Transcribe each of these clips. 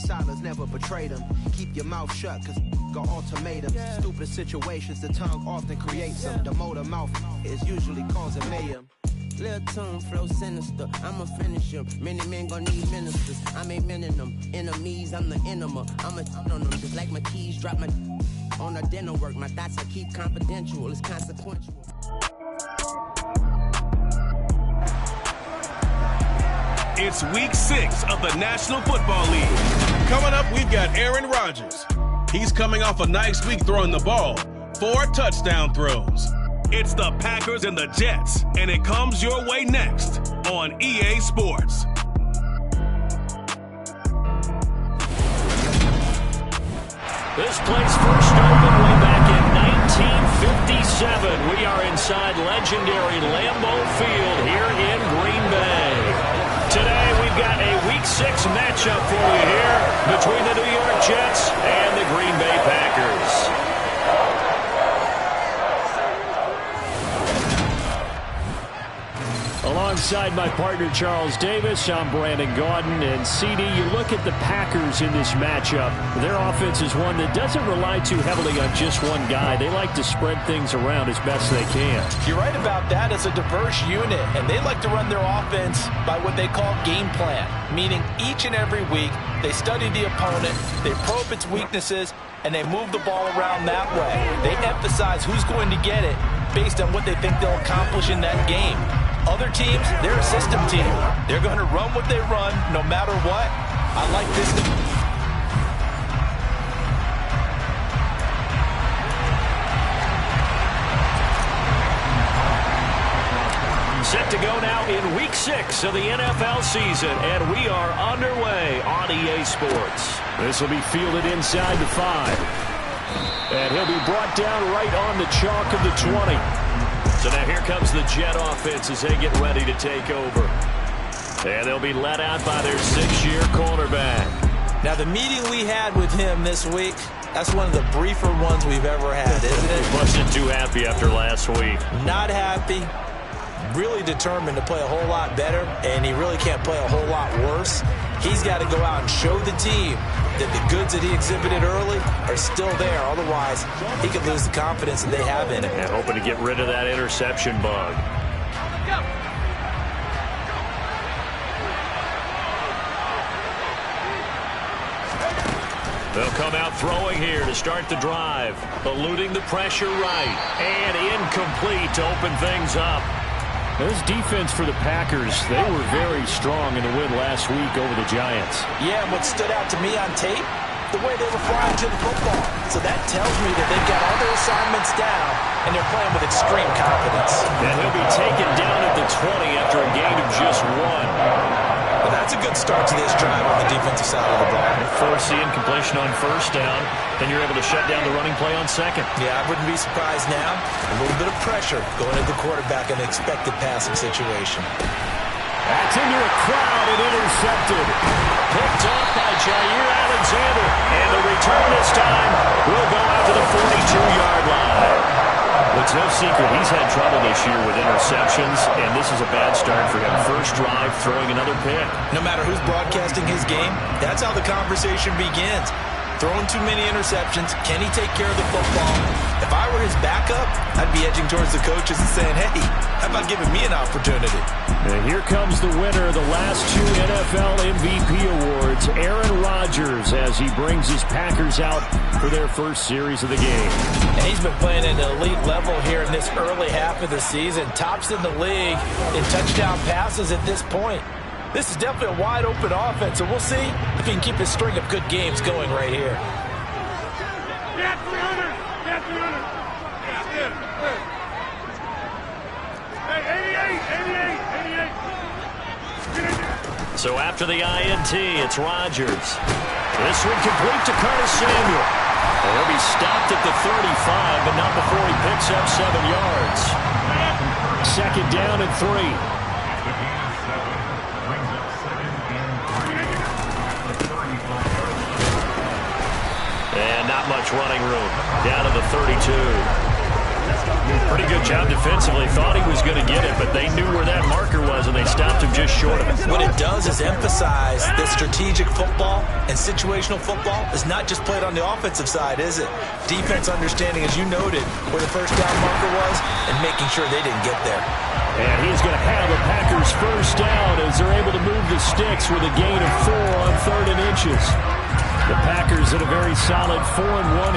silence never betrayed them. Keep your mouth shut, cause got ultimatums. Stupid situations, the tongue often creates them. The motor mouth is usually causing mayhem. Little tune, flow sinister, I'ma finish him. Many men gon' need ministers, I'm a men in them. Enemies, I'm the enema, I'ma on them. Just like my keys, drop my on the dinner work. My thoughts I keep confidential, it's consequential. It's week 6 of the National Football League. Coming up, we've got Aaron Rodgers. He's coming off a nice week throwing the ball. 4 touchdown throws. It's the Packers and the Jets, and it comes your way next on EA Sports. This place first opened way back in 1957. We are inside legendary Lambeau Field here in Green Bay. Today we've got a Week 6 matchup for you here between the New York Jets and the Green Bay Packers. Alongside my partner Charles Davis, I'm Brandon Gaudin. And CD, you look at the Packers in this matchup. Their offense is one that doesn't rely too heavily on just one guy. They like to spread things around as best they can. You're right about that. It's a diverse unit, and they like to run their offense by what they call game plan, meaning each and every week they study the opponent, they probe its weaknesses, and they move the ball around that way. They emphasize who's going to get it based on what they think they'll accomplish in that game. Other teams, they're a system team. They're going to run what they run no matter what. I like this. Set to go now in Week 6 of the NFL season, and we are underway on EA Sports. This will be fielded inside the 5. And he'll be brought down right on the chalk of the 20. So now here comes the Jet offense as they get ready to take over. And they'll be led out by their 6-year cornerback. Now, the meeting we had with him this week, that's one of the briefer ones we've ever had, isn't it? He wasn't too happy after last week. Not happy. Really determined to play a whole lot better, and he really can't play a whole lot worse. He's got to go out and show the team that the goods that he exhibited early are still there. Otherwise, he could lose the confidence that they have in him. And hoping to get rid of that interception bug. They'll come out throwing here to start the drive. Eluding the pressure right. And incomplete to open things up. This defense for the Packers, they were very strong in the win last week over the Giants. Yeah, and what stood out to me on tape, the way they were flying to the football. So that tells me that they've got all their assignments down, and they're playing with extreme confidence. And he'll be taken down at the 20 after a gain of just 1. Well, that's a good start to this drive on the defensive side of the ball. Force the incompletion on first down, then you're able to shut down the running play on second. Yeah, I wouldn't be surprised now. A little bit of pressure going into the quarterback in an expected passing situation. That's into a crowd and intercepted. Picked up by Jair Alexander. And the return this time will go out to the 42-yard line. It's no secret he's had trouble this year with interceptions, and this is a bad start for him. First drive, throwing another pick. No matter who's broadcasting his game, that's how the conversation begins. Throwing too many interceptions. Can he take care of the football? If I were his backup, I'd be edging towards the coaches and saying, hey, how about giving me an opportunity? And here comes the winner of the last 2 NFL MVP awards, Aaron Rodgers, as he brings his Packers out for their first series of the game. And he's been playing at an elite level here in this early half of the season. Tops in the league in touchdown passes at this point. This is definitely a wide-open offense, so we'll see if he can keep his string of good games going right here. Get 300! Get 300! Hey, 88! 88! 88! So after the INT, it's Rodgers. This one complete to Curtis Samuel. And he'll be stopped at the 35, but not before he picks up 7 yards. Second down and 3. And not much running room. Down to the 32. Pretty good job defensively. Thought he was going to get it, but they knew where that marker was, and they stopped him just short of it. What it does is emphasize that strategic football and situational football is not just played on the offensive side, is it? Defense understanding, as you noted, where the first down marker was and making sure they didn't get there. And he's going to have a Packers first down as they're able to move the sticks with a gain of 4 on 3rd and inches. The Packers in a very solid 4-1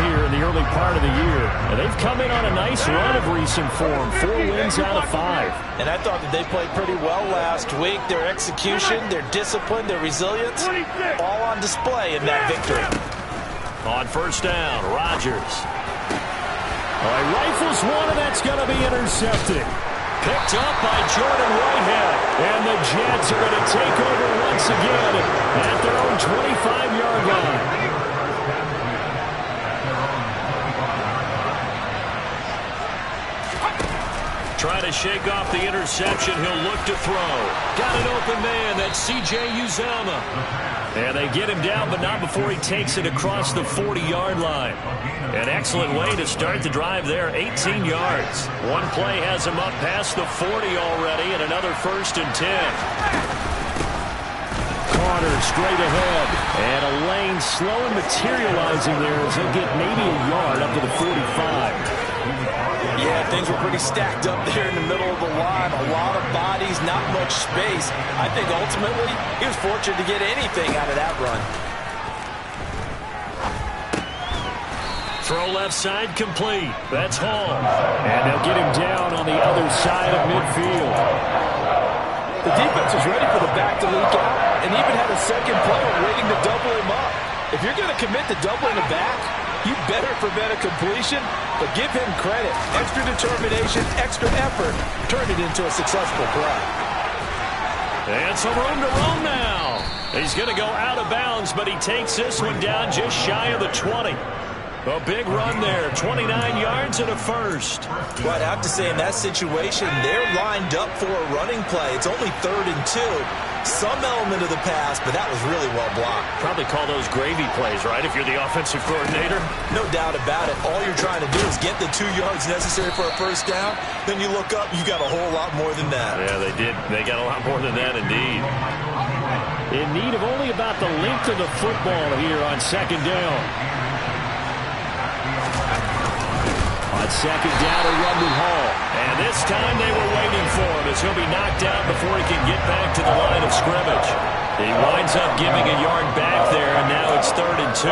here in the early part of the year. And they've come in on a nice run of recent form, 4 wins out of 5. And I thought that they played pretty well last week. Their execution, their discipline, their resilience, all on display in that victory. On first down, Rodgers. He rifles one, and that's going to be intercepted. Picked up by Jordan Whitehead. And the Jets are going to take over once again at their own 25-yard line. Trying to shake off the interception. He'll look to throw. Got an open man. That's C.J. Uzomah. And they get him down, but not before he takes it across the 40-yard line. An excellent way to start the drive there, 18 yards. One play has him up past the 40 already, and another 1st and 10. Carter straight ahead. And a lane slow and materializing there as he'll get maybe a yard up to the 45. Yeah, things were pretty stacked up there in the middle of the line. A lot of bodies, not much space. I think ultimately he was fortunate to get anything out of that run. Throw left side complete. That's Hall. And they'll get him down on the other side of midfield. The defense was ready for the back to leak out and even had a second player waiting to double him up. If you're going to commit to doubling the back, you better prevent a completion, but give him credit. Extra determination, extra effort, turned it into a successful play. And some room to roam now. He's going to go out of bounds, but he takes this one down just shy of the 20. A big run there, 29 yards and a first. Well, I'd have to say in that situation, they're lined up for a running play. It's only 3rd and 2. Some element of the pass, but that was really well blocked. Probably call those gravy plays, right, if you're the offensive coordinator? No doubt about it. All you're trying to do is get the 2 yards necessary for a first down. Then you look up, you got a whole lot more than that. Yeah, they did. They got a lot more than that, indeed. In need of only about the length of the football here on 2nd down. On 2nd down, a run with Hall. And this time they were waiting for him as he'll be knocked out before he can get back to the line of scrimmage. He winds up giving a yard back there, and now it's 3rd and 2.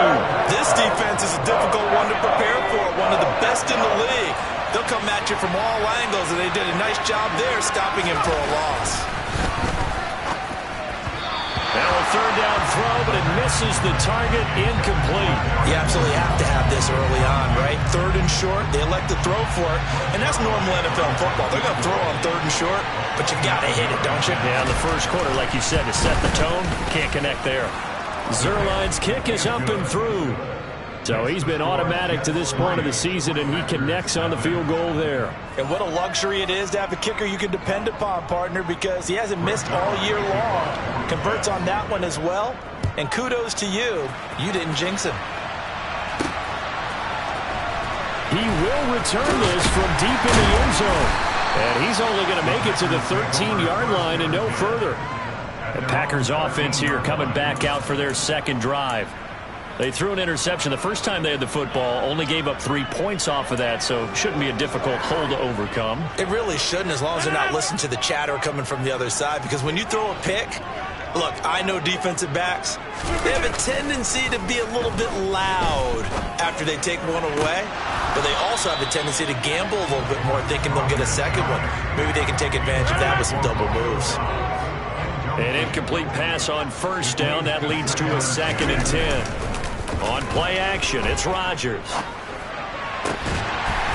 This defense is a difficult one to prepare for, one of the best in the league. They'll come at you from all angles, and they did a nice job there stopping him for a loss. Now a 3rd down throw, but it misses the target, incomplete. You absolutely have to have this early on, right? 3rd and short, they elect to throw for it, and that's normal NFL football. They're going to throw on 3rd and short, but you got to hit it, don't you? Yeah, in the first quarter, like you said, to set the tone, can't connect there. Zuerlein's kick is up and through. So he's been automatic to this point of the season, and he connects on the field goal there. And what a luxury it is to have a kicker you can depend upon, partner, because he hasn't missed all year long. Converts on that one as well. And kudos to you. You didn't jinx him. He will return this from deep in the end zone. And he's only going to make it to the 13-yard line and no further. The Packers offense here coming back out for their 2nd drive. They threw an interception the first time they had the football, only gave up 3 points off of that, so shouldn't be a difficult hole to overcome. It really shouldn't, as long as they're not listening to the chatter coming from the other side, because when you throw a pick, look, I know defensive backs, they have a tendency to be a little bit loud after they take one away, but they also have a tendency to gamble a little bit more, thinking they'll get a second one. Maybe they can take advantage of that with some double moves. An incomplete pass on 1st down. That leads to a 2nd and 10. On play action, it's Rodgers.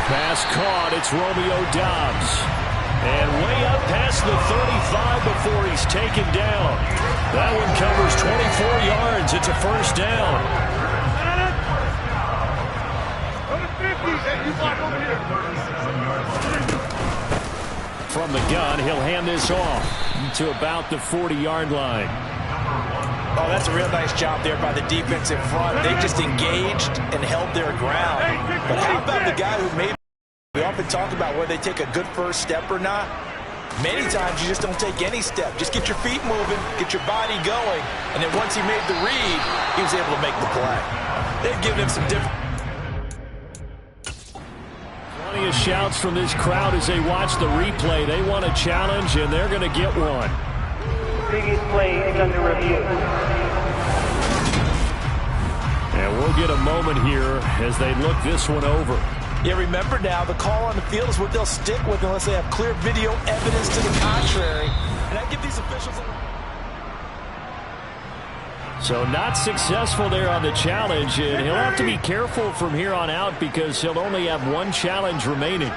Pass caught, it's Romeo Doubs. And way up past the 35 before he's taken down. That one covers 24 yards. It's a 1st down. From the gun, he'll hand this off to about the 40-yard line. Oh, that's a real nice job there by the defensive front. They just engaged and held their ground. But how about the guy who made We often talk about whether they take a good first step or not. Many times you just don't take any step. Just get your feet moving, get your body going, and then once he made the read, he was able to make the play. They've given him some different... Plenty of shouts from this crowd as they watch the replay. They want a challenge, and they're going to get one. Previous play is under review. And we'll get a moment here as they look this one over. Yeah, remember now, the call on the field is what they'll stick with unless they have clear video evidence to the contrary. And I give these officials So not successful there on the challenge, and he'll have to be careful from here on out because he'll only have one challenge remaining.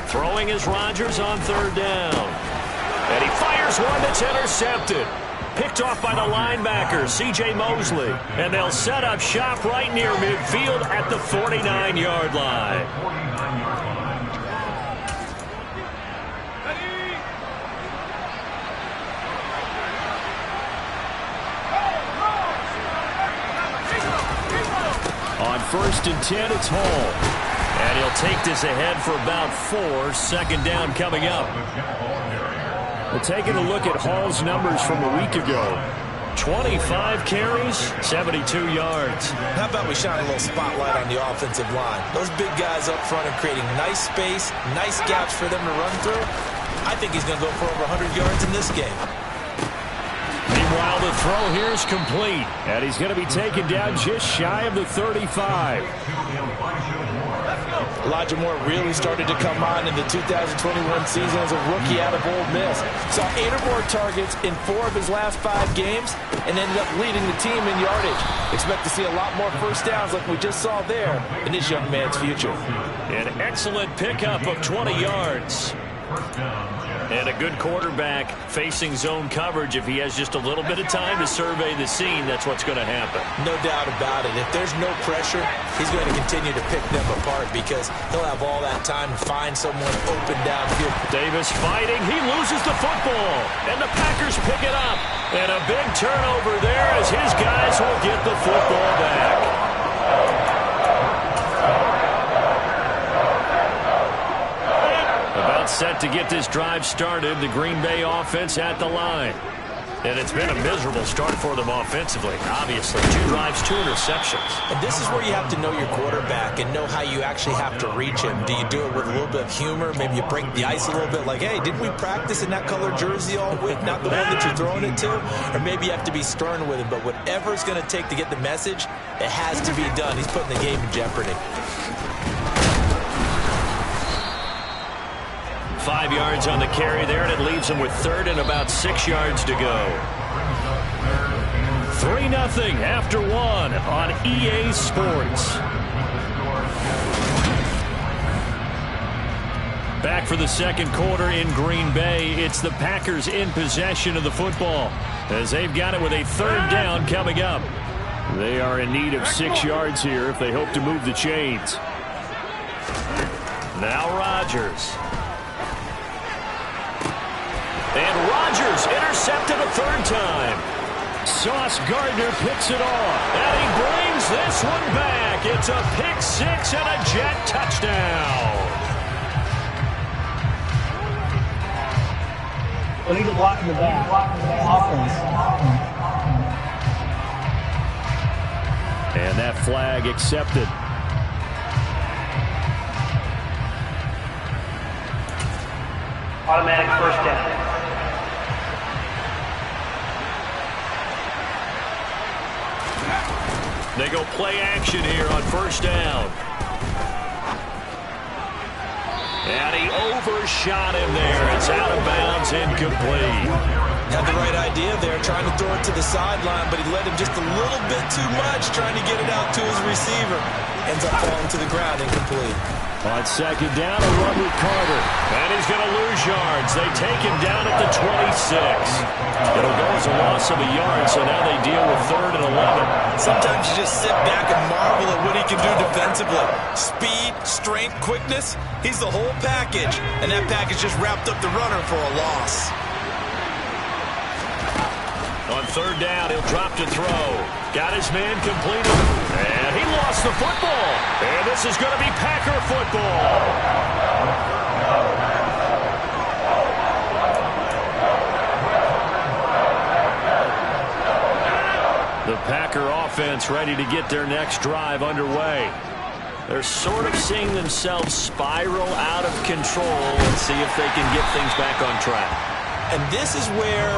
Throwing is Rodgers on third down. And he fires one that's intercepted. Picked off by the linebacker, C.J. Mosley. And they'll set up shop right near midfield at the 49-yard line. On 1st and 10, it's Hall. And he'll take this ahead for about 4. Second down coming up. Well, taking a look at Hall's numbers from a week ago. 25 carries, 72 yards. How about we shine a little spotlight on the offensive line? Those big guys up front are creating nice space, nice gaps for them to run through. I think he's going to go for over 100 yards in this game. Meanwhile, the throw here is complete. And he's going to be taken down just shy of the 35. Elijah Moore really started to come on in the 2021 season as a rookie out of Ole Miss. Saw 8 or more targets in 4 of his last 5 games and ended up leading the team in yardage. Expect to see a lot more first downs like we just saw there in this young man's future. An excellent pickup of 20 yards. And a good quarterback facing zone coverage. If he has just a little bit of time to survey the scene, that's what's going to happen. No doubt about it. If there's no pressure, he's going to continue to pick them apart because he'll have all that time to find someone open downfield. Davis fighting. He loses the football. And the Packers pick it up. And a big turnover there as his guys will get the football back. Set to get this drive started. The Green Bay offense at the line. And it's been a miserable start for them offensively. Obviously, 2 drives, 2 interceptions. And this is where you have to know your quarterback and know how you actually have to reach him. Do you do it with a little bit of humor? Maybe you break the ice a little bit like, hey, didn't we practice in that color jersey all week? Not the one that you're throwing it to? Or maybe you have to be stern with him. But whatever it's going to take to get the message, it has to be done. He's putting the game in jeopardy. 5 yards on the carry there, and it leaves him with 3rd and about 6 yards to go. 3-0 after 1 on EA Sports. Back for the second quarter in Green Bay. It's the Packers in possession of the football as they've got it with a 3rd down coming up. They are in need of 6 yards here if they hope to move the chains. Now Rodgers. And Rodgers intercepted a 3rd time. Sauce Gardner picks it off. And he brings this one back. It's a pick 6 and a Jet touchdown. We need to block in the back. Offense. And that flag accepted. Automatic first down. They go play action here on 1st down. And he overshot him there. It's out of bounds, incomplete. Had the right idea there, trying to throw it to the sideline, but he led him just a little bit too much, trying to get it out to his receiver. Ends up falling to the ground, incomplete. On 2nd down, a run with Carter. And he's going to lose yards. They take him down at the 26. It'll go as a loss of a yard, so now they deal with 3rd and 11. Sometimes you just sit back and marvel at what he can do defensively. Speed, strength, quickness, he's the whole package. And that package just wrapped up the runner for a loss. On 3rd down, he'll drop to throw. Got his man completed. And he lost the football. And this is going to be Packer football. The Packer offense ready to get their next drive underway. They're sort of seeing themselves spiral out of control and see if they can get things back on track. And this is where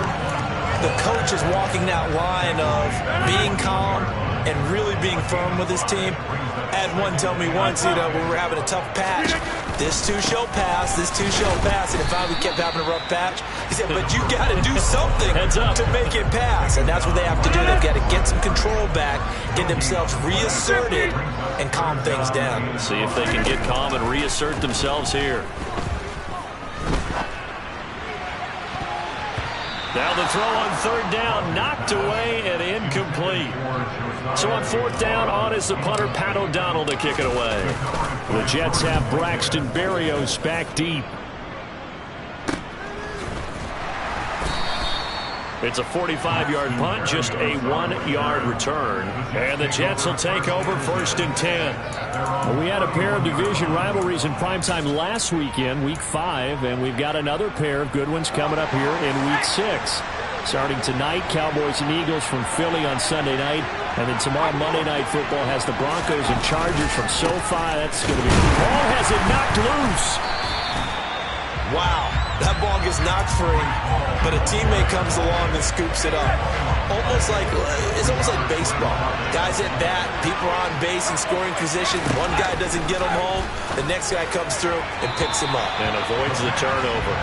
the coach is walking that line of being calm and really being firm with his team. I had one tell me once, when we were having a tough patch, this too shall pass, this too shall pass, and finally we kept having a rough patch. He said, but you got to do something to make it pass, and that's what they have to do. They've got to get some control back, get themselves reasserted, and calm things down. See if they can get calm and reassert themselves here. Now the throw on third down, knocked away and incomplete. So on fourth down, on is the punter, Pat O'Donnell, to kick it away. The Jets have Braxton Berrios back deep. It's a 45-yard punt, just a 1-yard return. And the Jets will take over 1st and 10. We had a pair of division rivalries in primetime last weekend, Week 5, and we've got another pair of good ones coming up here in Week 6. Starting tonight, Cowboys and Eagles from Philly on Sunday night. And then tomorrow, Monday Night Football has the Broncos and Chargers from SoFi. That's going to be... Ball has it knocked loose. Wow, that ball gets knocked free, but a teammate comes along and scoops it up. It's almost like baseball. Guys at bat, people are on base in scoring position. One guy doesn't get them home. The next guy comes through and picks him up. And avoids the turnover.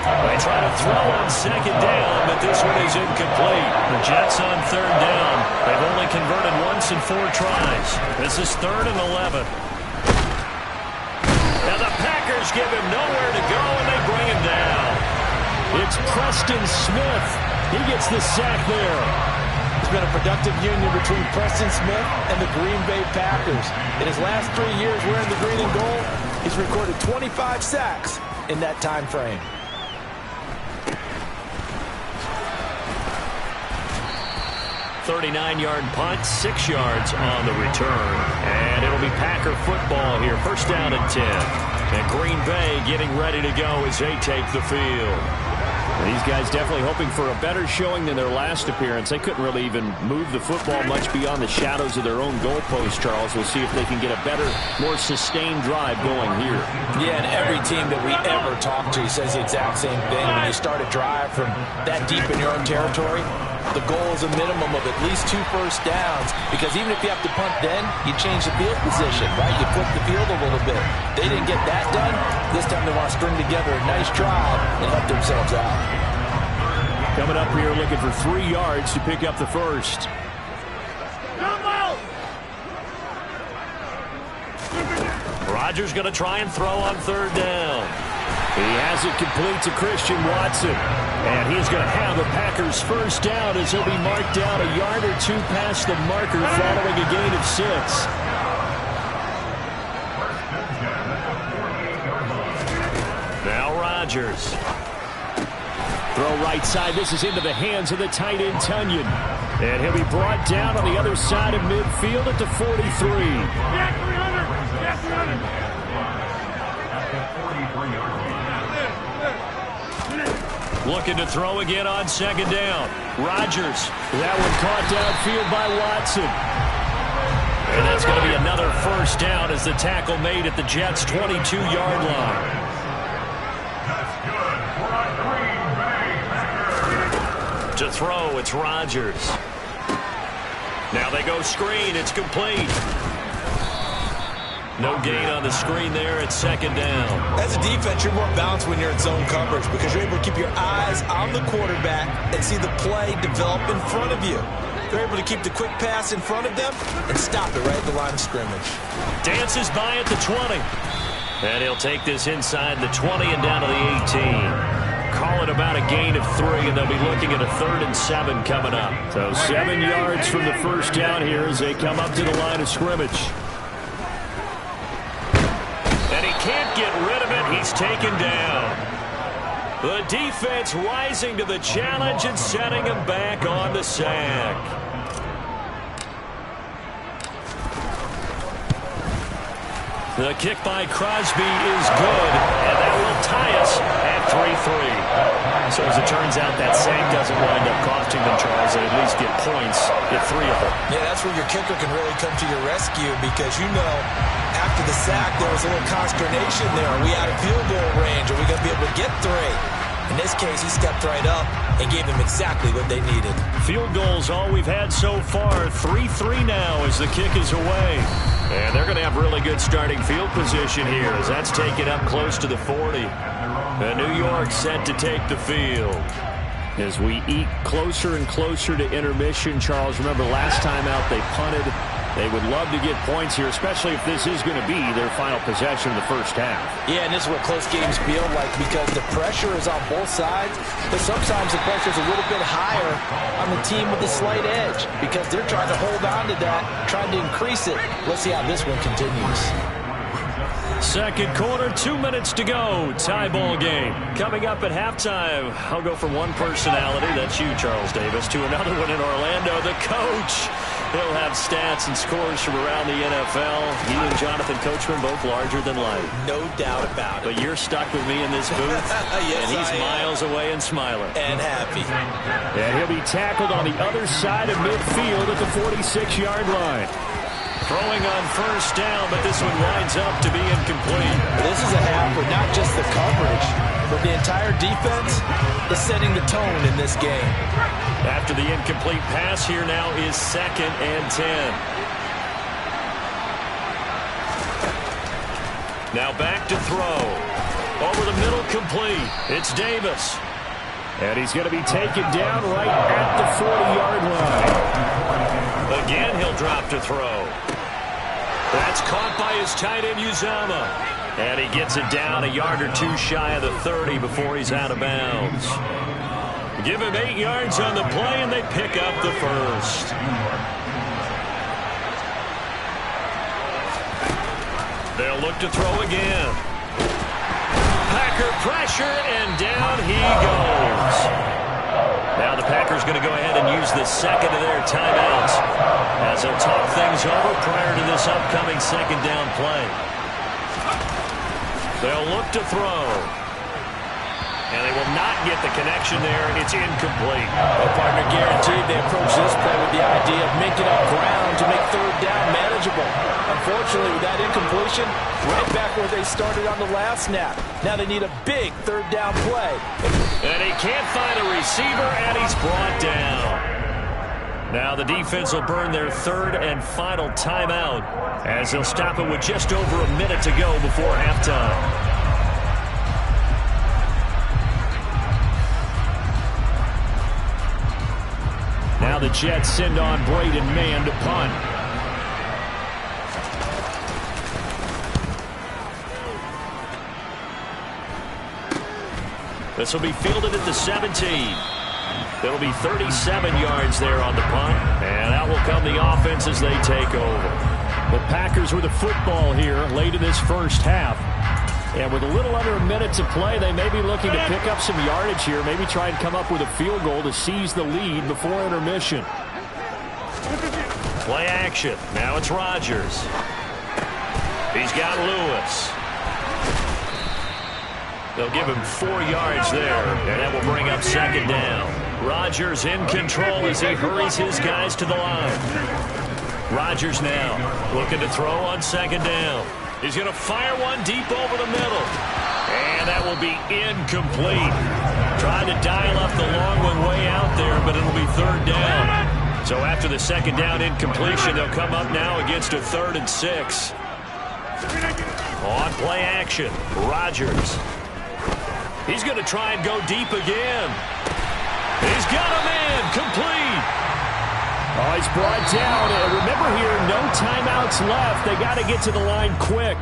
They try to throw on second down, but this one is incomplete. The Jets on third down. They've only converted once in 4 tries. This is 3rd and 11. Now the Packers give him nowhere to go, and they bring him down. It's Preston Smith. He gets the sack there. It's been a productive union between Preston Smith and the Green Bay Packers. In his last 3 years wearing the green and gold, he's recorded 25 sacks in that time frame. 39-yard punt, 6 yards on the return. And it'll be Packer football here. 1st down and 10. And Green Bay getting ready to go as they take the field. These guys definitely hoping for a better showing than their last appearance. They couldn't really even move the football much beyond the shadows of their own goalpost, Charles. We'll see if they can get a better, more sustained drive going here. Yeah, and every team that we ever talk to says the exact same thing. When you start a drive from that deep in your own territory, the goal is a minimum of at least 2 first downs, because even if you have to punt then, you change the field position, right? You flip the field a little bit. They didn't get that done. This time they want to string together a nice drive and help themselves out. Coming up here looking for 3 yards to pick up the first. Rodgers going to try and throw on third down. He has it complete to Christian Watson. And he's going to have the Packers first down as he'll be marked down a yard or 2 past the marker following a gain of 6. Now Rodgers. Throw right side. This is into the hands of the tight end, Tunyon. And he'll be brought down on the other side of midfield at the 43. Looking to throw again on second down. Rodgers. That one caught downfield by Watson. And that's going to be another first down as the tackle made at the Jets' 22-yard line. To throw, it's Rodgers. Now they go screen. It's complete. No gain on the screen there at second down. As a defense, you're more balanced when you're in zone coverage because you're able to keep your eyes on the quarterback and see the play develop in front of you. They're able to keep the quick pass in front of them and stop it right at the line of scrimmage. Dances by at the 20. And he'll take this inside the 20 and down to the 18. Call it about a gain of 3, and they'll be looking at a 3rd and 7 coming up. So 7 yards from the first down here as they come up to the line of scrimmage. And he can't get rid of it. He's taken down. The defense rising to the challenge and setting him back on the sack. The kick by Crosby is good, and that will tie us at 3-3. So as it turns out, that sack doesn't wind up costing them, Charles. They at least get points, get 3 of them. Yeah, that's where your kicker can really come to your rescue because, after the sack, there was a little consternation there. Are we out of field goal range? Are we going to be able to get 3? In this case, he stepped right up and gave them exactly what they needed. Field goals all we've had so far. 3-3 now as the kick is away. And they're going to have really good starting field position here as that's taken up close to the 40. And New York set to take the field. As we eat closer and closer to intermission, Charles, remember last time out they punted. They would love to get points here, especially if this is going to be their final possession of the first half. Yeah, and this is what close games feel like because the pressure is on both sides, but sometimes the pressure is a little bit higher on the team with the slight edge because they're trying to hold on to that, trying to increase it. Let's see how this one continues. Second quarter, 2 minutes to go. Tie ball game. Coming up at halftime, I'll go from one personality, that's you, Charles Davis, to another one in Orlando, the coach. He'll have stats and scores from around the NFL. He and Jonathan Coachman both larger than life. No doubt about it. But you're stuck with me in this booth. Yes, and he's miles away and smiling. And happy. And he'll be tackled on the other side of midfield at the 46-yard line. Throwing on first down, but this one winds up to be incomplete. This is a half where not just the coverage, but the entire defense is setting the tone in this game. After the incomplete pass, here now is 2nd and 10. Now back to throw. Over the middle, complete. It's Davis. And he's going to be taken down right at the 40-yard line. Again, he'll drop to throw. That's caught by his tight end, Uzama. And he gets it down a yard or two shy of the 30 before he's out of bounds. Give him 8 yards on the play, and they pick up the first. They'll look to throw again. Packer pressure, and down he goes. Now the Packers going to go ahead and use the second of their timeouts as they'll talk things over prior to this upcoming second down play. They'll look to throw. And they will not get the connection there. It's incomplete. Well, partner, guaranteed they approach this play with the idea of making up ground to make third down manageable. Unfortunately, with that incompletion, right back where they started on the last snap. Now they need a big third down play. And he can't find a receiver, and he's brought down. Now the defense will burn their third and final timeout as they'll stop it with just over a minute to go before halftime. Now the Jets send on Braden Mann to punt. This will be fielded at the 17. It'll be 37 yards there on the punt, and out will come the offense as they take over. The Packers with the football here late in this first half. And with a little under a minute to play, they may be looking to pick up some yardage here, maybe try and come up with a field goal to seize the lead before intermission. Play action. Now it's Rodgers. He's got Lewis. They'll give him 4 yards there, and that will bring up second down. Rodgers in control as he hurries his guys to the line. Rodgers now looking to throw on second down. He's going to fire one deep over the middle. And that will be incomplete. Trying to dial up the long one way out there, but it'll be third down. So after the second down incompletion, they'll come up now against a 3rd and 6. On play action, Rodgers. He's going to try and go deep again. He's got him in, complete. Oh, he's brought down. And remember here, no timeouts left. They got to get to the line quick.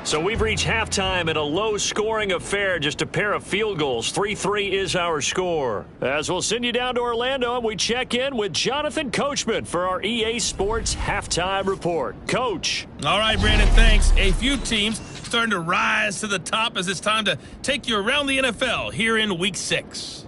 So we've reached halftime in a low-scoring affair, just a pair of field goals. 3-3 is our score. As we'll send you down to Orlando, and we check in with Jonathan Coachman for our EA Sports Halftime Report. Coach. All right, Brandon, thanks. A few teams starting to rise to the top as it's time to take you around the NFL here in Week 6.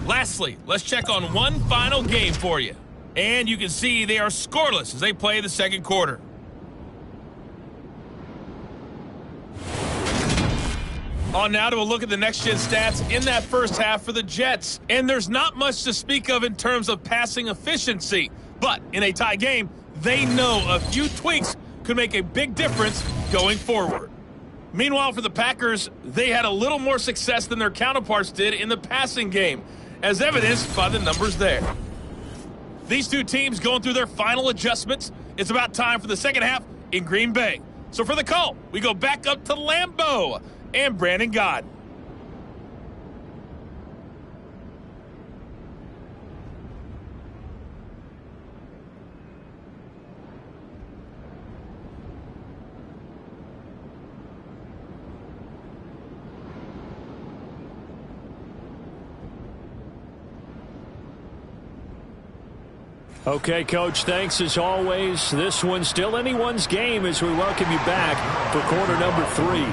Lastly, let's check on one final game for you. And you can see they are scoreless as they play the second quarter. On now to a look at the next-gen stats in that first half for the Jets. And there's not much to speak of in terms of passing efficiency. But in a tie game, they know a few tweaks could make a big difference going forward. Meanwhile, for the Packers, they had a little more success than their counterparts did in the passing game, as evidenced by the numbers there. These two teams going through their final adjustments. It's about time for the second half in Green Bay. So for the call, we go back up to Lambeau and Brandon Gott. Okay, Coach, thanks as always. This one's still anyone's game as we welcome you back for quarter number 3.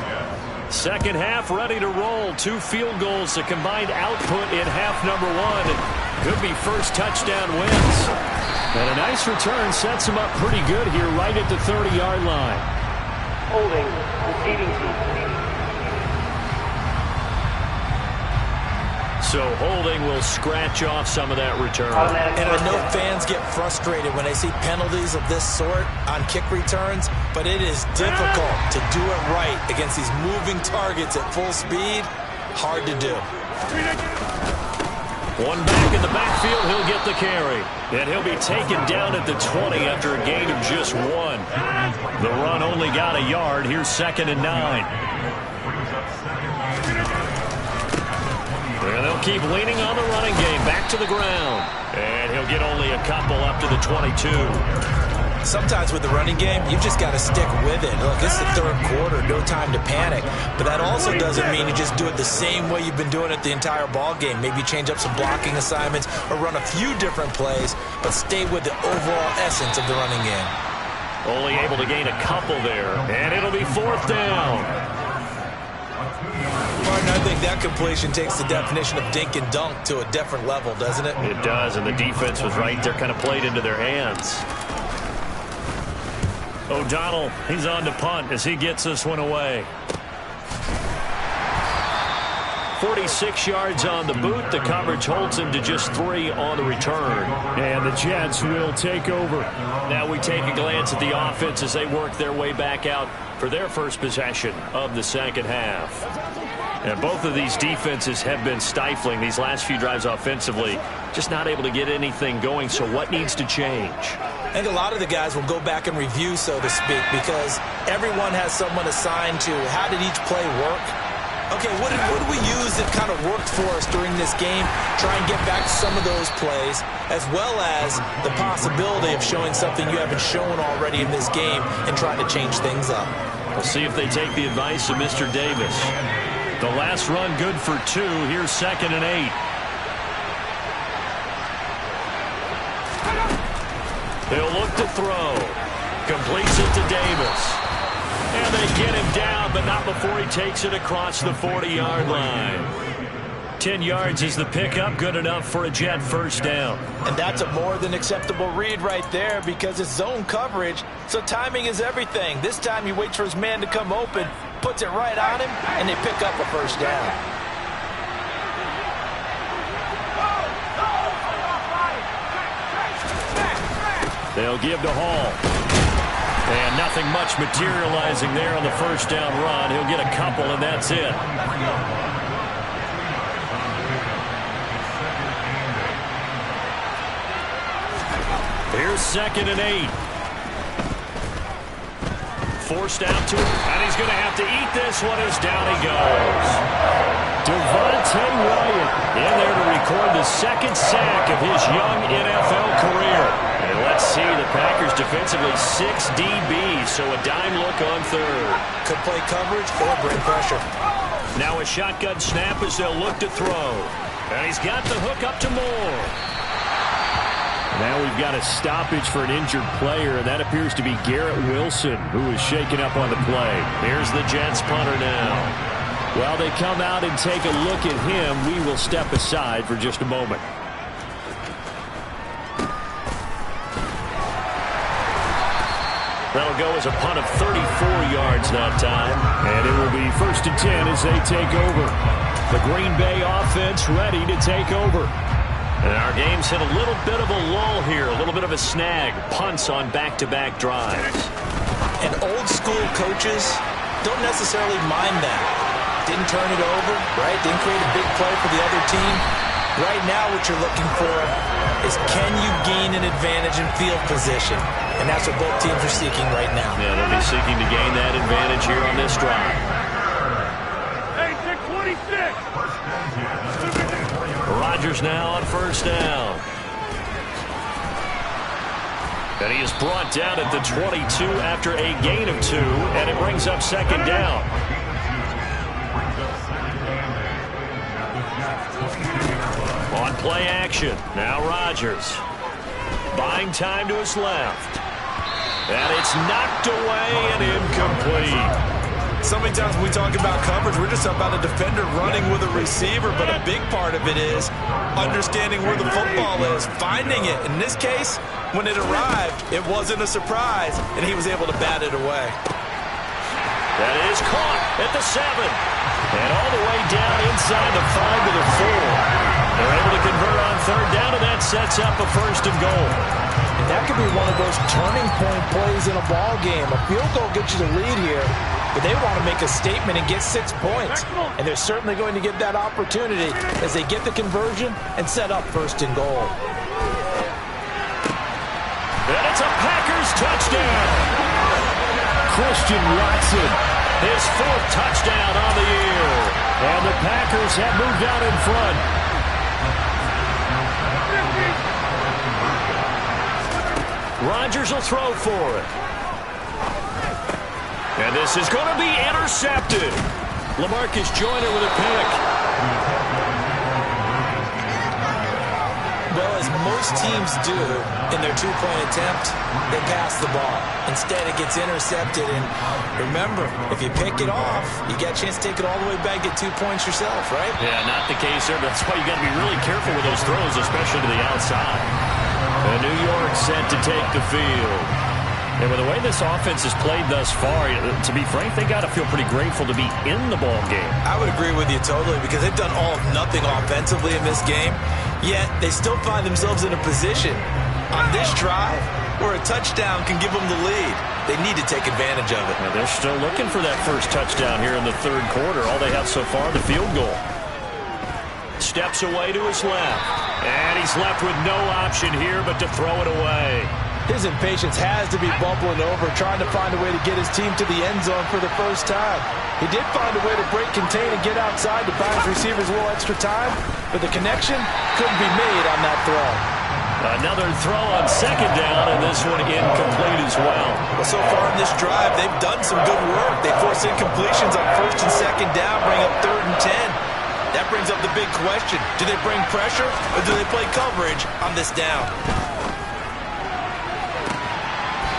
Second half ready to roll. 2 field goals, a combined output in half number 1. Could be first touchdown wins. And a nice return sets them up pretty good here right at the 30-yard line. Holding, receiving team. So holding will scratch off some of that return. And I know fans get frustrated when they see penalties of this sort on kick returns, but it is difficult to do it right against these moving targets at full speed. Hard to do. One back in the backfield, he'll get the carry. And he'll be taken down at the 20 after a gain of just 1. The run only got a yard. Here's 2nd and 9. And they'll keep leaning on the running game. Back to the ground. And he'll get only a couple up to the 22. Sometimes with the running game, you've just got to stick with it. Look, it's the third quarter, no time to panic. But that also doesn't mean you just do it the same way you've been doing it the entire ball game. Maybe change up some blocking assignments or run a few different plays, but stay with the overall essence of the running game. Only able to gain a couple there. And it'll be 4th down. Martin, I think that completion takes the definition of dink and dunk to a different level, doesn't it? It does, and the defense was right there, kind of played into their hands. O'Donnell, he's on to punt as he gets this one away. 46 yards on the boot. The coverage holds him to just 3 on the return. And the Jets will take over. Now we take a glance at the offense as they work their way back out for their first possession of the second half. And both of these defenses have been stifling these last few drives offensively. Just not able to get anything going, so what needs to change? I think a lot of the guys will go back and review, so to speak, because everyone has someone assigned to how did each play work. Okay, what did we use that kind of worked for us during this game? Try and get back to some of those plays, as well as the possibility of showing something you haven't shown already in this game and trying to change things up. We'll see if they take the advice of Mr. Davis. The last run good for 2. Here's 2nd and 8. They'll look to throw. Completes it to Davis. And they get him down, but not before he takes it across the 40-yard line. 10 yards is the pickup, good enough for a Jet first down. And that's a more than acceptable read right there because it's zone coverage, so timing is everything. This time he waits for his man to come open, puts it right on him, and they pick up a first down. They'll give to Hall. And nothing much materializing there on the first down run. He'll get a couple, and that's it. Here's 2nd and 8. Forced out to him, and he's going to have to eat this one as down he goes. Devontae Wyatt in there to record the 2nd sack of his young NFL career. And let's see, the Packers defensively 6 DBs, so a dime look on 3rd. Could play coverage or bring pressure. Now a shotgun snap as they'll look to throw. And he's got the hook up to Moore. Now we've got a stoppage for an injured player, and that appears to be Garrett Wilson, who is shaken up on the play. Here's the Jets punter now. While they come out and take a look at him, we will step aside for just a moment. That'll go as a punt of 34 yards that time. And it will be 1st and 10 as they take over. The Green Bay offense ready to take over. And our game's hit a little bit of a lull here, a little bit of a snag. Punts on back-to-back drives. And old school coaches don't necessarily mind that. Didn't turn it over, right? Didn't create a big play for the other team. Right now what you're looking for is can you gain an advantage in field position? And that's what both teams are seeking right now. Yeah, they'll be seeking to gain that advantage here on this drive. Hey, 26. Rodgers now on 1st down. And he is brought down at the 22 after a gain of 2, and it brings up 2nd down. On play action, now Rodgers. Buying time to his left. And it's knocked away and incomplete. So many times when we talk about coverage, we're just about a defender running with a receiver, but a big part of it is understanding where the football is, finding it. In this case, when it arrived, it wasn't a surprise, and he was able to bat it away. That is caught at the 7. And all the way down inside the 5 to the 4. They're able to convert on 3rd down, and that sets up a 1st and goal. And that could be one of those turning point plays in a ball game. A field goal gets you the lead here, but they want to make a statement and get 6 points. And they're certainly going to get that opportunity as they get the conversion and set up 1st and goal. And it's a Packers touchdown. Christian Watson, his 4th touchdown on the year. And the Packers have moved out in front. Rodgers will throw for it. And this is going to be intercepted. LaMarcus Joyner with a pick. Well, as most teams do in their 2-point attempt, they pass the ball. Instead, it gets intercepted. And remember, if you pick it off, you get a chance to take it all the way back, get 2 points yourself, right? Yeah, not the case there. That's why you got to be really careful with those throws, especially to the outside. And New York set to take the field. And with the way this offense has played thus far, to be frank, they got to feel pretty grateful to be in the ball game. I would agree with you totally because they've done all of nothing offensively in this game, yet they still find themselves in a position on this drive where a touchdown can give them the lead. They need to take advantage of it. And they're still looking for that first touchdown here in the 3rd quarter. All they have so far, the field goal. Steps away to his left. And he's left with no option here but to throw it away. His impatience has to be bubbling over, trying to find a way to get his team to the end zone for the first time. He did find a way to break, contain, and get outside to buy his receivers a little extra time, but the connection couldn't be made on that throw. Another throw on 2nd down, and this one incomplete as well. Well, so far in this drive, they've done some good work. They force incompletions on 1st and 2nd down, bring up 3rd and 10. That brings up the big question. Do they bring pressure or do they play coverage on this down?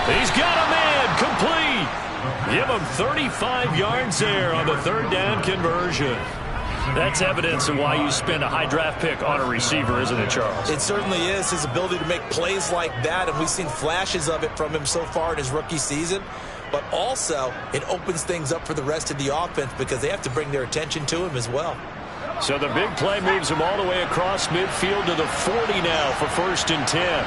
He's got a man complete. Give him 35 yards there on the 3rd down conversion. That's evidence of why you spend a high draft pick on a receiver, isn't it, Charles? It certainly is. His ability to make plays like that, and we've seen flashes of it from him so far in his rookie season. But also, it opens things up for the rest of the offense because they have to bring their attention to him as well. So the big play moves him all the way across midfield to the 40 now for 1st and 10.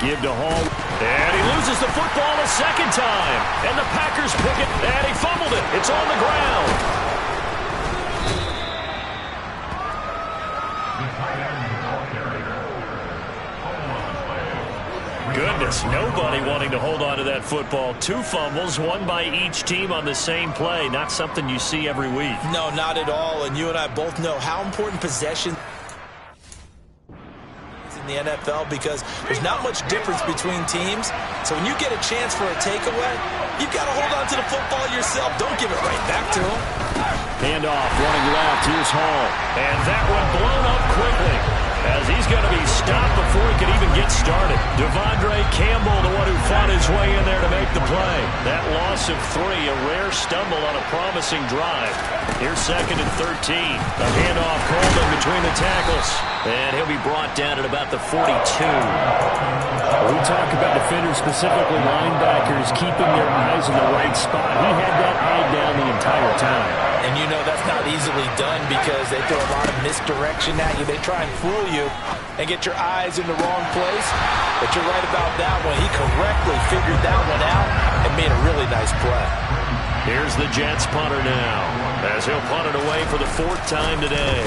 Give to Hall. And he loses the football a 2nd time. And the Packers pick it. And he fumbled it. It's on the ground. Goodness, nobody wanting to hold on to that football. 2 fumbles, 1 by each team on the same play. Not something you see every week. No, not at all. And you and I both know how important possession is in the NFL because there's not much difference between teams. So when you get a chance for a takeaway, you've got to hold on to the football yourself. Don't give it right back to him. Handoff running left. Here's Hall. And that one blown up quickly. as he's going to be stopped before he could even get started. Devondre Campbell, the one who fought his way in there to make the play. That loss of 3, a rare stumble on a promising drive. Here's 2nd and 13. A handoff called in between the tackles, and he'll be brought down at about the 42. We talk about defenders, specifically linebackers, keeping their eyes in the right spot. He had that eye down the entire time. And you know that's not easily done because they throw a lot of misdirection at you. They try and fool you and get your eyes in the wrong place. But you're right about that one. He correctly figured that one out and made a really nice play. Here's the Jets punter now, as he'll punt it away for the 4th time today.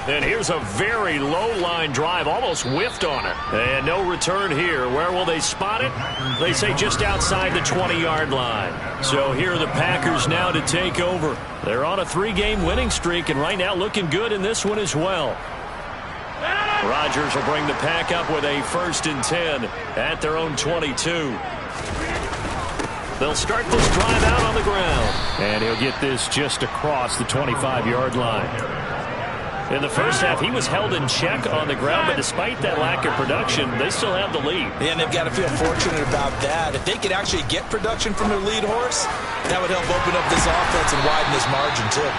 And here's a very low-line drive, almost whiffed on it. And no return here. Where will they spot it? They say just outside the 20-yard line. So here are the Packers now to take over. They're on a 3-game winning streak, and right now looking good in this one as well. Rodgers will bring the Pack up with a 1st and 10 at their own 22. They'll start this drive out on the ground. And he'll get this just across the 25-yard line. In the first half, he was held in check on the ground, but despite that lack of production, they still have the lead. Yeah, and they've got to feel fortunate about that. If they could actually get production from their lead horse, that would help open up this offense and widen this margin, too.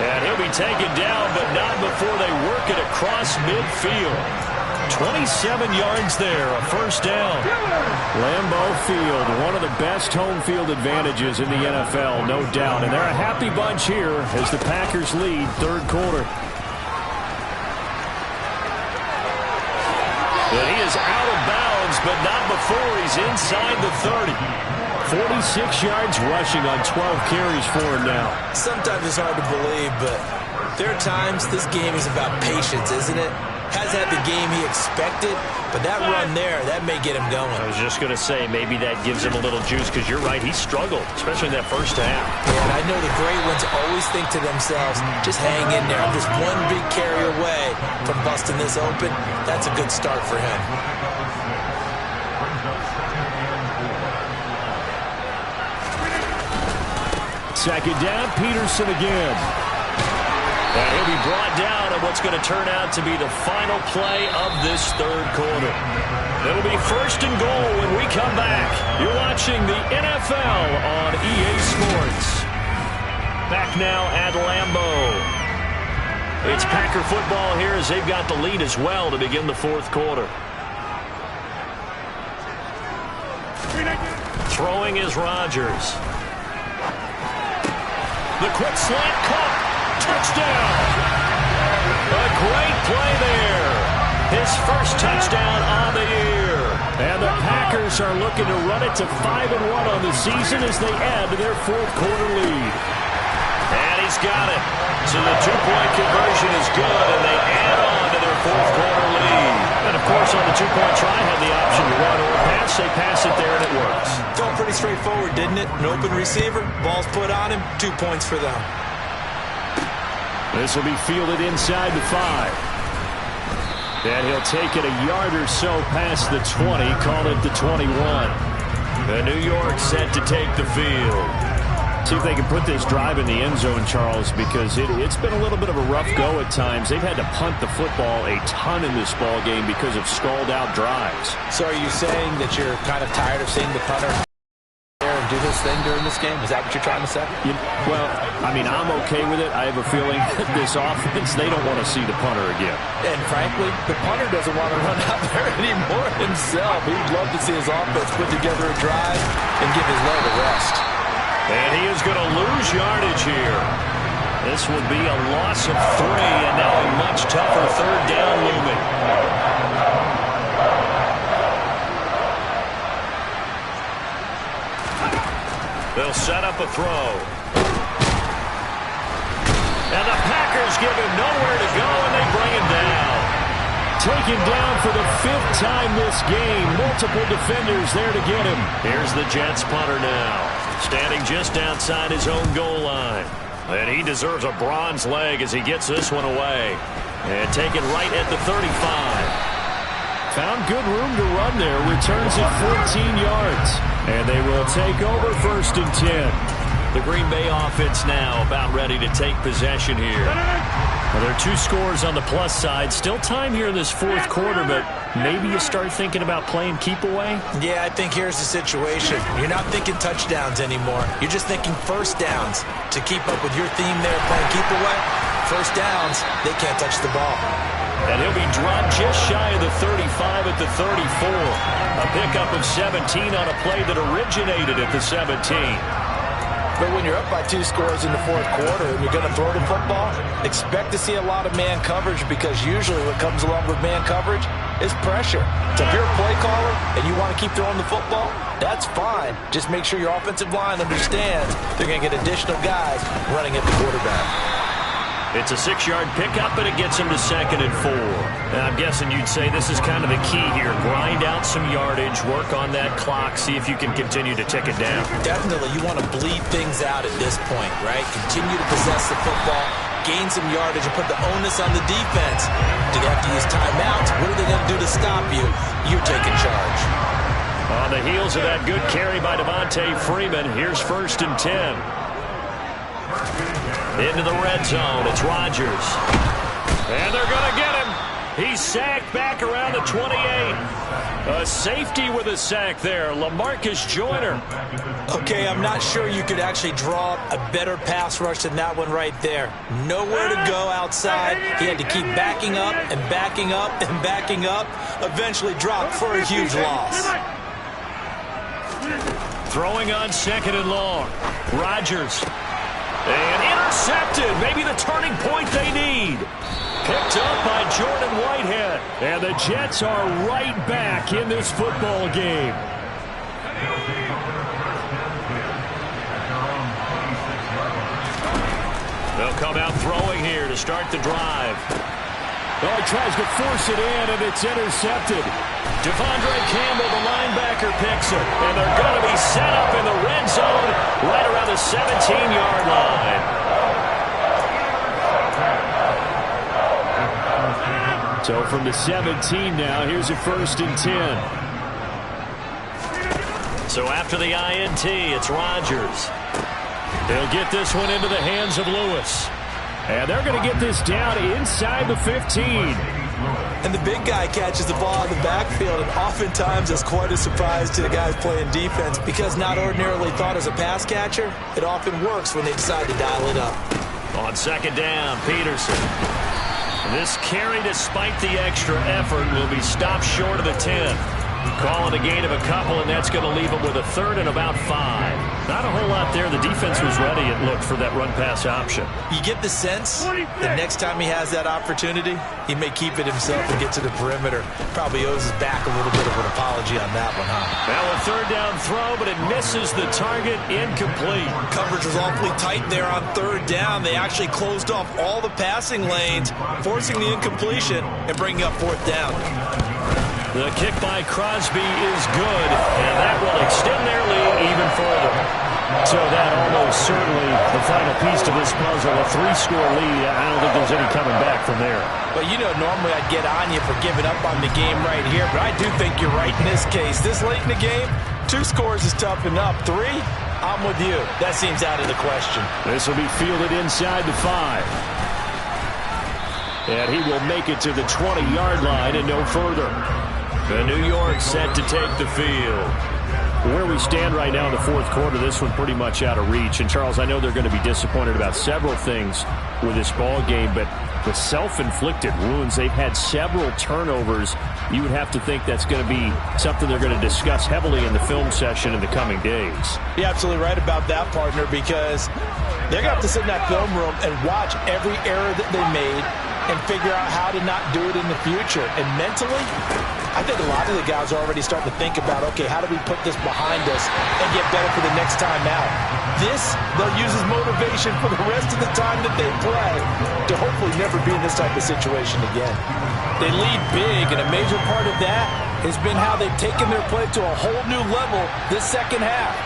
And he'll be taken down, but not before they work it across midfield. 27 yards there, a 1st down. Lambeau Field, one of the best home field advantages in the NFL, no doubt. And they're a happy bunch here as the Packers lead 3rd quarter. And he is out of bounds, but not before he's inside the 30. 46 yards rushing on 12 carries for him now. Sometimes it's hard to believe, but there are times this game is about patience, isn't it? Hasn't had the game he expected, but that run there, that may get him going. I was just going to say, maybe that gives him a little juice, because you're right, he struggled, especially in that first half. Yeah, and I know the great ones always think to themselves, just hang in there. I'm just one big carry away from busting this open. That's a good start for him. Second down, Peterson again. And he'll be brought down on what's going to turn out to be the final play of this 3rd quarter. It'll be 1st and goal when we come back. You're watching the NFL on EA Sports. Back now at Lambeau. It's Packer football here as they've got the lead as well to begin the 4th quarter. Throwing is Rodgers. The quick slant caught. Touchdown! A great play there. His 1st touchdown on the year. And the Packers are looking to run it to 5-1 on the season as they add to their 4th quarter lead. And he's got it. So the 2-point conversion is good, and they add on to their 4th quarter lead. And, of course, on the 2-point try, had the option to run or pass. They pass it there, and it works. Felt pretty straightforward, didn't it? An open receiver, ball's put on him, 2 points for them. This will be fielded inside the 5. And he'll take it a yard or so past the 20, call it the 21. And New York set to take the field. See if they can put this drive in the end zone, Charles, because it's been a little bit of a rough go at times. They've had to punt the football a ton in this ball game because of stalled-out drives. So are you saying that you're kind of tired of seeing the punter there and do his thing during this game? Is that what you're trying to say? Well, I mean, I'm okay with it. I have a feeling that this offense, they don't want to see the punter again. And frankly, the punter doesn't want to run out there anymore himself. He'd love to see his offense put together a drive and give his leg a rest. And he is going to lose yardage here. This will be a loss of 3, and now a much tougher 3rd down looming. They'll set up a throw. And the Packers give him nowhere to go, and they bring him down. Taken down for the 5th time this game. Multiple defenders there to get him. Here's the Jets punter now, standing just outside his own goal line. And he deserves a bronze leg as he gets this one away. And taken right at the 35. Found good room to run there. Returns it 14 yards. And they will take over 1st and 10. The Green Bay offense now about ready to take possession here. Well, there are 2 scores on the plus side. Still time here in this fourth quarter, but maybe you start thinking about playing keep away? Yeah, I think here's the situation. You're not thinking touchdowns anymore. You're just thinking first downs. To keep up with your theme there, playing keep away, first downs, they can't touch the ball. And he'll be dropped just shy of the 35 at the 34. A pickup of 17 on a play that originated at the 17. But when you're up by 2 scores in the fourth quarter and you're going to throw the football, expect to see a lot of man coverage, because usually what comes along with man coverage is pressure. So if you're a play caller and you want to keep throwing the football, that's fine. Just make sure your offensive line understands they're going to get additional guys running at the quarterback. It's a 6-yard pickup, and it gets him to 2nd and 4. And I'm guessing you'd say this is kind of the key here. Grind out some yardage, work on that clock, see if you can continue to tick it down. Definitely, you want to bleed things out at this point, right? Continue to possess the football, gain some yardage, and put the onus on the defense. Do they have to use timeouts? What are they going to do to stop you? You're taking charge. On the heels of that good carry by Devontae Freeman, here's 1st and 10. Into the red zone, it's Rodgers. And they're going to get him. He's sacked back around the 28. A safety with a sack there, LaMarcus Joyner. Okay, I'm not sure you could actually draw a better pass rush than that one right there. Nowhere to go outside. He had to keep backing up and backing up and backing up. Eventually dropped for a huge loss. Throwing on 2nd and long. Rodgers. And intercepted. Maybe the turning point they need. Picked up by Jordan Whitehead. And the Jets are right back in this football game. They'll come out throwing here to start the drive. Oh, he tries to force it in, and it's intercepted. Devondre Campbell, the linebacker, picks it. And they're going to be set up in the red zone right around the 17-yard line. So from the 17 now, here's a 1st and 10. So after the INT, it's Rodgers. They'll get this one into the hands of Lewis. And they're going to get this down inside the 15. And the big guy catches the ball in the backfield, and oftentimes it's quite a surprise to the guys playing defense, because not ordinarily thought as a pass catcher, it often works when they decide to dial it up. On 2nd down, Peterson. This carry, despite the extra effort, will be stopped short of the 10. Calling a gain of a couple, and that's going to leave him with a 3rd and about 5. Not a whole lot there. The defense was ready, it looked, for that run-pass option. You get the sense that next time he has that opportunity, he may keep it himself and get to the perimeter. Probably owes his back a little bit of an apology on that one, huh? Now a 3rd down throw, but it misses the target. Incomplete. Coverage was awfully tight there on 3rd down. They actually closed off all the passing lanes, forcing the incompletion and bringing up 4th down. The kick by Crosby is good, and that will extend their lead even further. So that almost certainly the final piece to this puzzle, a 3-score lead. I don't think there's any coming back from there. Well, you know, normally I'd get on you for giving up on the game right here, but I do think you're right in this case. This late in the game, 2 scores is tough enough. 3, I'm with you. That seems out of the question. This will be fielded inside the 5. And he will make it to the 20-yard line and no further. The New York set to take the field. Where we stand right now in the fourth quarter, this one pretty much out of reach. And, Charles, I know they're going to be disappointed about several things with this ball game, but the self-inflicted wounds, they've had several turnovers. You would have to think that's going to be something they're going to discuss heavily in the film session in the coming days. You're absolutely right about that, partner, because they're going to have to sit in that film room and watch every error that they made and figure out how to not do it in the future. And mentally, I think a lot of the guys are already starting to think about, okay, how do we put this behind us and get better for the next time out? This, they'll use as motivation for the rest of the time that they play to hopefully never be in this type of situation again. They lead big, and a major part of that has been how they've taken their play to a whole new level this second half.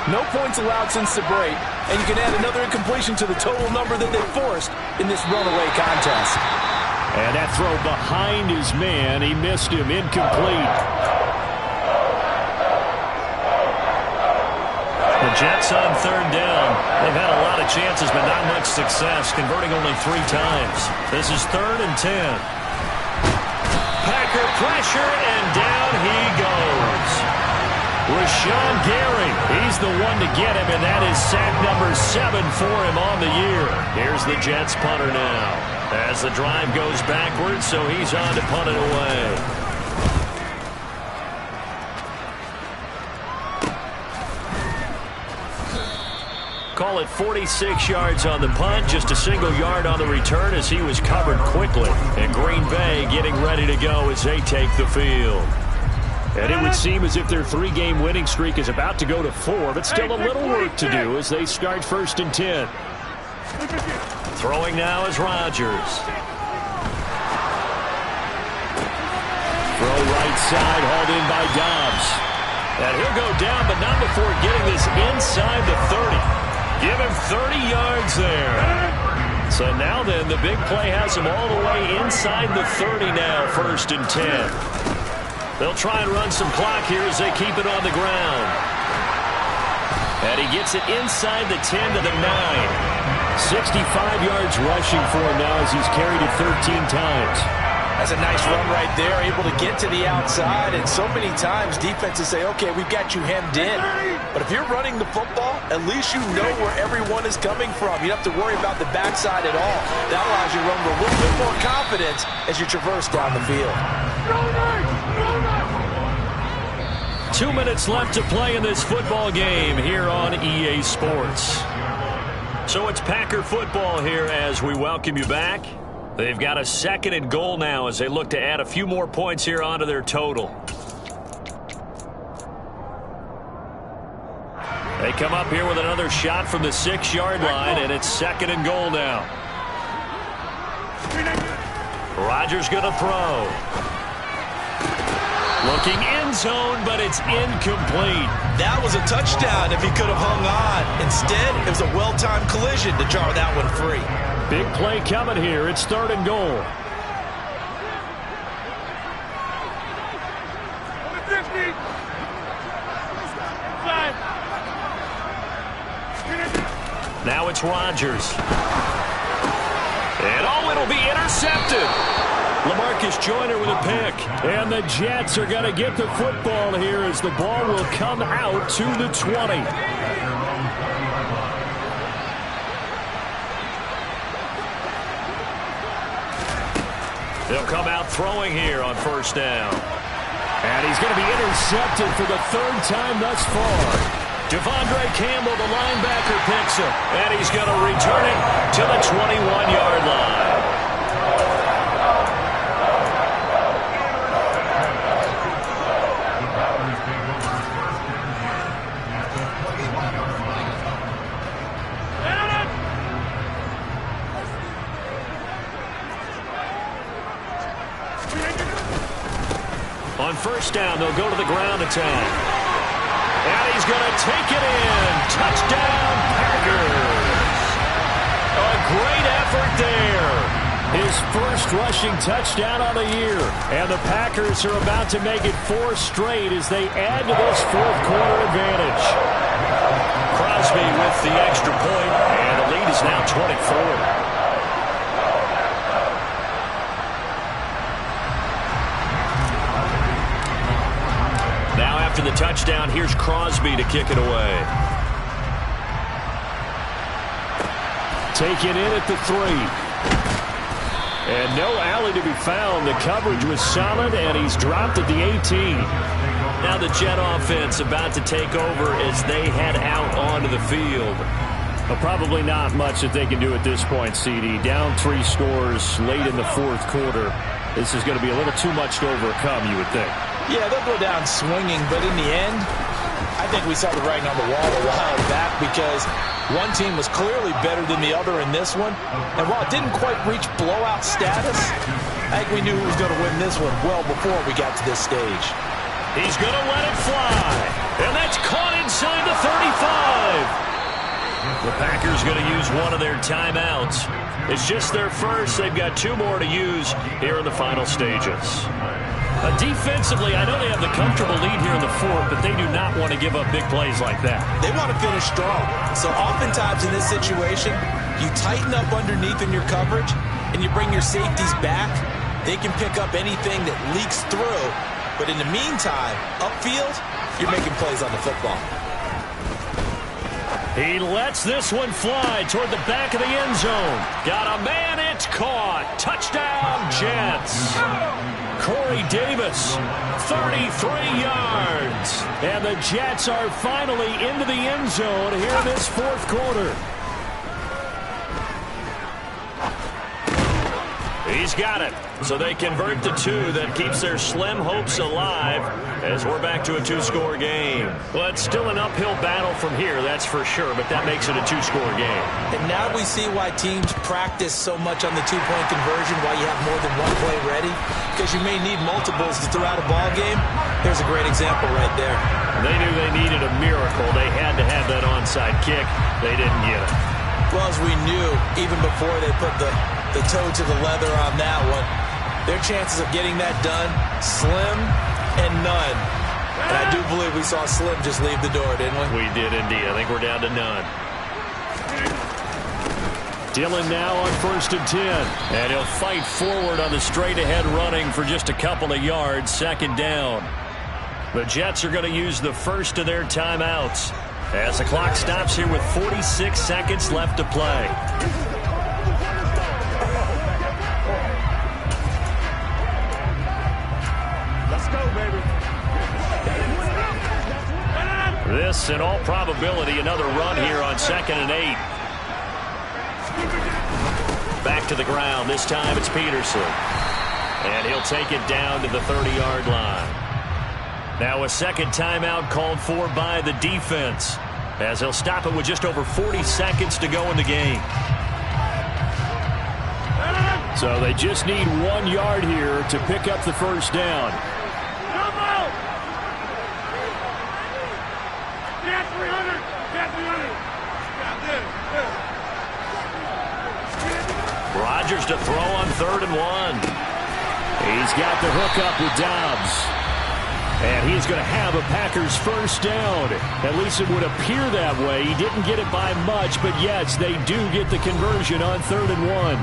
No points allowed since the break, and you can add another incompletion to the total number that they forced in this runaway contest. And that throw behind his man, he missed him, incomplete. The The Jets on third down. They've had a lot of chances, but not much success, converting only 3 times. This is 3rd and 10. Packer pressure, and down he goes. Rashawn Gary, he's the one to get him, and that is sack number 7 for him on the year. Here's the Jets punter now. As the drive goes backwards, so he's on to punt it away. Call it 46 yards on the punt, just a single yard on the return as he was covered quickly. And Green Bay getting ready to go as they take the field. And it would seem as if their 3-game winning streak is about to go to 4, but still a little work to do as they start 1st and 10. Throwing now is Rodgers. Throw right side, hauled in by Dobbs. And he'll go down, but not before getting this inside the 30. Give him 30 yards there. So now then, the big play has him all the way inside the 30 now, 1st and 10. They'll try and run some clock here as they keep it on the ground. And he gets it inside the 10 to the 9. 65 yards rushing for him now as he's carried it 13 times. That's a nice run right there, able to get to the outside. And so many times defenses say, okay, we've got you hemmed in. But if you're running the football, at least you know where everyone is coming from. You don't have to worry about the backside at all. That allows you to run with a little bit more confidence as you traverse down the field. 2 minutes left to play in this football game here on EA Sports. So it's Packer football here as we welcome you back. They've got a 2nd and goal now as they look to add a few more points here onto their total. They come up here with another shot from the 6-yard line, and it's 2nd and goal now. Rodgers going to throw. Looking end zone, but it's incomplete. That was a touchdown if he could have hung on. Instead, it was a well-timed collision to jar that one free. Big play coming here. It's 3rd and goal. Now it's Rodgers. And oh, it'll be intercepted. LaMarcus Joyner with a pick. And the Jets are going to get the football here as the ball will come out to the 20. They'll come out throwing here on 1st down. And he's going to be intercepted for the 3rd time thus far. Devondre Campbell, the linebacker, picks him. And he's going to return it to the 21-yard line. On 1st down, they'll go to the ground attack. And he's going to take it in. Touchdown, Packers. A great effort there. His first rushing touchdown of the year. And the Packers are about to make it 4 straight as they add to this 4th quarter advantage. Crosby with the extra point, and the lead is now 24. After the touchdown, here's Crosby to kick it away. Take it in at the 3. And no alley to be found. The coverage was solid, and he's dropped at the 18. Now the Jet offense about to take over as they head out onto the field. Well, probably not much that they can do at this point, CD. Down 3 scores late in the 4th quarter. This is going to be a little too much to overcome, you would think. Yeah, they'll go down swinging, but in the end, I think we saw the writing on the wall a while back because one team was clearly better than the other in this one. And while it didn't quite reach blowout status, I think we knew who was going to win this one well before we got to this stage. He's going to let it fly, and that's caught inside the 35. The Packers going to use one of their timeouts. It's just their first. They've got 2 more to use here in the final stages. Defensively, I know they have the comfortable lead here in the fourth, but they do not want to give up big plays like that. They want to finish strong. So oftentimes in this situation, you tighten up underneath in your coverage, and you bring your safeties back. They can pick up anything that leaks through. But in the meantime, upfield, you're making plays on the football. He lets this one fly toward the back of the end zone. Got a man, it's caught. Touchdown, Jets. Corey Davis, 33 yards. And the Jets are finally into the end zone here in this fourth quarter. He's got it. So they convert the two. That keeps their slim hopes alive as we're back to a two-score game. Well, it's still an uphill battle from here, that's for sure, but that makes it a two-score game. And now we see why teams practice so much on the two-point conversion, why you have more than one play ready, because you may need multiples to throw out a ball game. There's a great example right there. They knew they needed a miracle. They had to have that onside kick. They didn't get it. Well, as we knew, even before they put the toe to the leather on that one, their chances of getting that done, slim and none. And I do believe we saw Slim just leave the door, didn't we? We did indeed. I think we're down to none. Dillon now on 1st and 10. And he'll fight forward on the straight-ahead running for just a couple of yards. Second down. The Jets are going to use the first of their timeouts as the clock stops here with 46 seconds left to play. This, in all probability, another run here on 2nd and 8. Back to the ground. This time it's Peterson. And he'll take it down to the 30-yard line. Now a second timeout called for by the defense, as he'll stop it with just over 40 seconds to go in the game. So they just need 1 yard here to pick up the first down. Rodgers to throw on 3rd and 1. He's got the hook up with Dobbs. And he's going to have a Packers first down. At least it would appear that way. He didn't get it by much, but yes, they do get the conversion on 3rd and 1.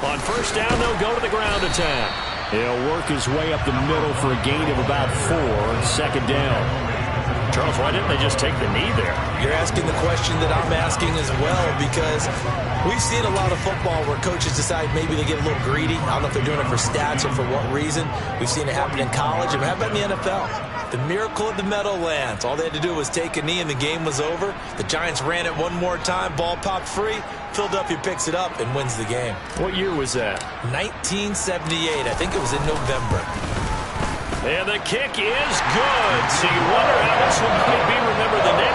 On first down, they'll go to the ground attack. He'll work his way up the middle for a gain of about 4. Second down. Charles, why didn't they just take the knee there? You're asking the question that I'm asking as well, because we've seen a lot of football where coaches decide maybe they get a little greedy. I don't know if they're doing it for stats or for what reason. We've seen it happen in college. And how about in the NFL? The miracle of the Meadowlands. All they had to do was take a knee and the game was over. The Giants ran it one more time. Ball popped free. Philadelphia picks it up and wins the game. What year was that? 1978. I think it was in November. And the kick is good. So you wonder how this one might be remembered the next